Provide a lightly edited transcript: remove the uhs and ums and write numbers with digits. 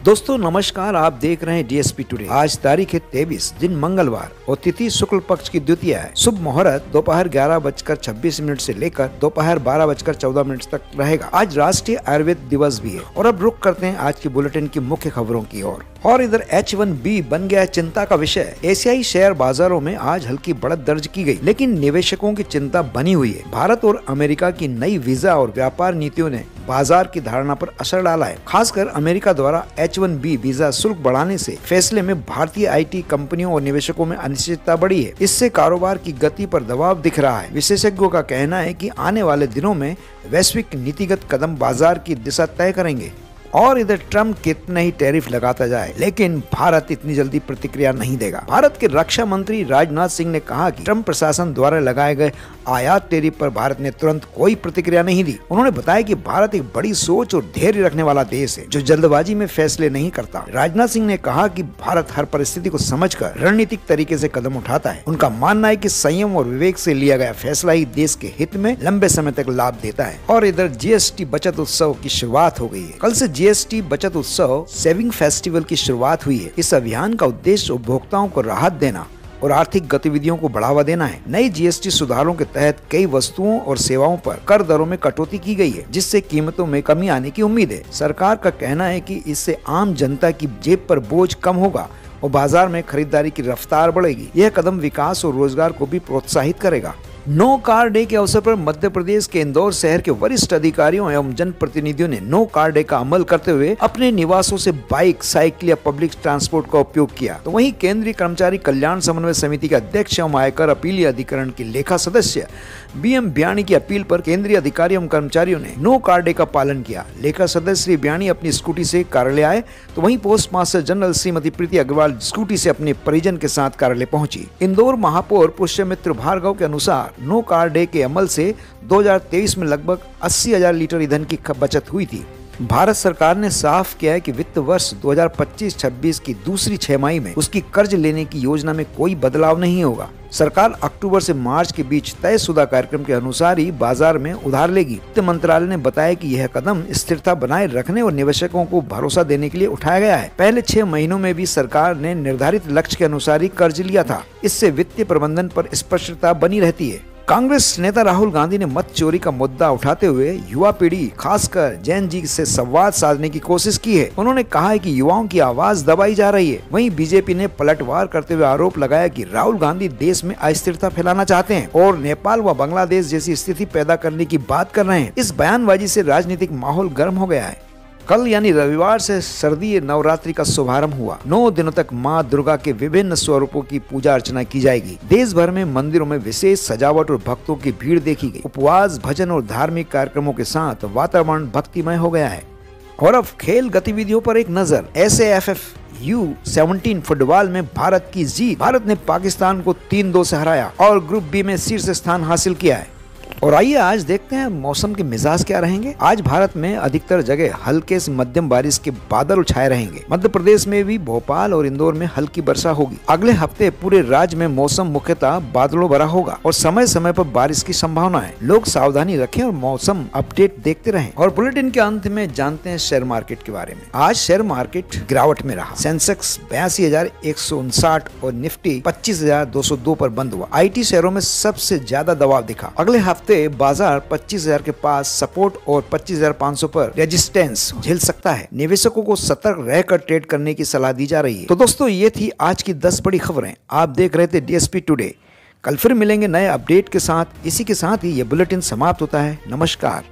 दोस्तों नमस्कार, आप देख रहे हैं डीएसपी टुडे। आज तारीख है 23 दिन मंगलवार और तिथि शुक्ल पक्ष की द्वितीया है। शुभ मुहूर्त दोपहर 11:26 से लेकर दोपहर 12:14 तक रहेगा। आज राष्ट्रीय आयुर्वेद दिवस भी है। और अब रुक करते हैं आज की बुलेटिन की मुख्य खबरों की ओर। और इधर H1B बन गया चिंता का विषय। एशियाई शेयर बाजारों में आज हल्की बढ़त दर्ज की गई, लेकिन निवेशकों की चिंता बनी हुई है। भारत और अमेरिका की नई वीजा और व्यापार नीतियों ने बाजार की धारणा पर असर डाला है। खासकर अमेरिका द्वारा H1B वीजा शुल्क बढ़ाने से फैसले में भारतीय IT कंपनियों और निवेशकों में अनिश्चितता बढ़ी है। इससे कारोबार की गति पर दबाव दिख रहा है। विशेषज्ञों का कहना है कि आने वाले दिनों में वैश्विक नीतिगत कदम बाजार की दिशा तय करेंगे। और इधर ट्रम्प कितना ही टैरिफ लगाता जाए, लेकिन भारत इतनी जल्दी प्रतिक्रिया नहीं देगा। भारत के रक्षा मंत्री राजनाथ सिंह ने कहा कि ट्रम्प प्रशासन द्वारा लगाए गए आयात टैरिफ पर भारत ने तुरंत कोई प्रतिक्रिया नहीं दी। उन्होंने बताया कि भारत एक बड़ी सोच और धैर्य रखने वाला देश है, जो जल्दबाजी में फैसले नहीं करता। राजनाथ सिंह ने कहा कि भारत हर परिस्थिति को समझकर रणनीतिक तरीके से कदम उठाता है। उनका मानना है कि संयम और विवेक से लिया गया फैसला ही देश के हित में लंबे समय तक लाभ देता है। और इधर GST बचत उत्सव की शुरुआत हो गई है। कल से GST बचत उत्सव सेविंग फेस्टिवल की शुरुआत हुई है। इस अभियान का उद्देश्य उपभोक्ताओं को राहत देना और आर्थिक गतिविधियों को बढ़ावा देना है। नई GST सुधारों के तहत कई वस्तुओं और सेवाओं पर कर दरों में कटौती की गई है, जिससे कीमतों में कमी आने की उम्मीद है। सरकार का कहना है कि इससे आम जनता की जेब पर बोझ कम होगा और बाजार में खरीदारी की रफ्तार बढ़ेगी। यह कदम विकास और रोजगार को भी प्रोत्साहित करेगा। नो कार डे के अवसर पर मध्य प्रदेश के इंदौर शहर के वरिष्ठ अधिकारियों एवं जनप्रतिनिधियों ने नो कार डे का अमल करते हुए अपने निवासों से बाइक, साइकिल या पब्लिक ट्रांसपोर्ट का उपयोग किया। तो वहीं केंद्रीय कर्मचारी कल्याण समन्वय समिति के अध्यक्ष एवं आयकर अपीलीय अधिकरण के लेखा सदस्य BM ब्याणी की अपील पर केंद्रीय अधिकारी एवं कर्मचारियों ने नो कार डे का पालन किया। लेखा सदस्य श्री ब्याणी अपनी स्कूटी से कार्यालय आए, तो वहीं पोस्ट मास्टर जनरल श्रीमती प्रीति अग्रवाल स्कूटी से अपने परिजन के साथ कार्यालय पहुंची। इंदौर महापौर पुष्यमित्र भार्गव के अनुसार नो कार डे के अमल से 2023 में लगभग 80,000 लीटर ईंधन की बचत हुई थी। भारत सरकार ने साफ किया है कि वित्त वर्ष 2025-26 की दूसरी छमाही में उसकी कर्ज लेने की योजना में कोई बदलाव नहीं होगा। सरकार अक्टूबर से मार्च के बीच तयशुदा कार्यक्रम के अनुसार ही बाजार में उधार लेगी। वित्त मंत्रालय ने बताया कि यह कदम स्थिरता बनाए रखने और निवेशकों को भरोसा देने के लिए उठाया गया है। पहले 6 महीनों में भी सरकार ने निर्धारित लक्ष्य के अनुसार ही कर्ज लिया था। इससे वित्तीय प्रबंधन पर स्पष्टता बनी रहती है। कांग्रेस नेता राहुल गांधी ने मत चोरी का मुद्दा उठाते हुए युवा पीढ़ी खासकर जैन जी से संवाद साधने की कोशिश की है। उन्होंने कहा है कि युवाओं की आवाज दबाई जा रही है। वहीं बीजेपी ने पलटवार करते हुए आरोप लगाया कि राहुल गांधी देश में अस्थिरता फैलाना चाहते हैं और नेपाल व बांग्लादेश जैसी स्थिति पैदा करने की बात कर रहे हैं। इस बयानबाजी से राजनीतिक माहौल गर्म हो गया है। कल यानी रविवार से शारदीय नवरात्रि का शुभारंभ हुआ। 9 दिनों तक मां दुर्गा के विभिन्न स्वरूपों की पूजा अर्चना की जाएगी। देश भर में मंदिरों में विशेष सजावट और भक्तों की भीड़ देखी गई। उपवास, भजन और धार्मिक कार्यक्रमों के साथ वातावरण भक्तिमय हो गया है। और अब खेल गतिविधियों पर एक नजर। SAFF U17 फुटबॉल में भारत की जीत। भारत ने पाकिस्तान को 3-2 से हराया और ग्रुप B में शीर्ष स्थान हासिल किया है। और आइए आज देखते हैं मौसम के मिजाज क्या रहेंगे। आज भारत में अधिकतर जगह हल्के से मध्यम बारिश के बादल छाए रहेंगे। मध्य प्रदेश में भी भोपाल और इंदौर में हल्की वर्षा होगी। अगले हफ्ते पूरे राज्य में मौसम मुख्यतः बादलों भरा होगा और समय समय पर बारिश की संभावना है। लोग सावधानी रखें और मौसम अपडेट देखते रहें। और बुलेटिन के अंत में जानते हैं शेयर मार्केट के बारे में। आज शेयर मार्केट गिरावट में रहा। सेंसेक्स 82,159 और निफ्टी 25,202 पर बंद हुआ। IT शेयरों में सबसे ज्यादा दबाव दिखा। अगले हफ्ते बाजार 25,000 के पास सपोर्ट और 25,500 पर रेजिस्टेंस झेल सकता है। निवेशकों को सतर्क रहकर ट्रेड करने की सलाह दी जा रही है। तो दोस्तों ये थी आज की 10 बड़ी खबरें। आप देख रहे थे DSP टुडे। कल फिर मिलेंगे नए अपडेट के साथ। इसी के साथ ही ये बुलेटिन समाप्त होता है। नमस्कार।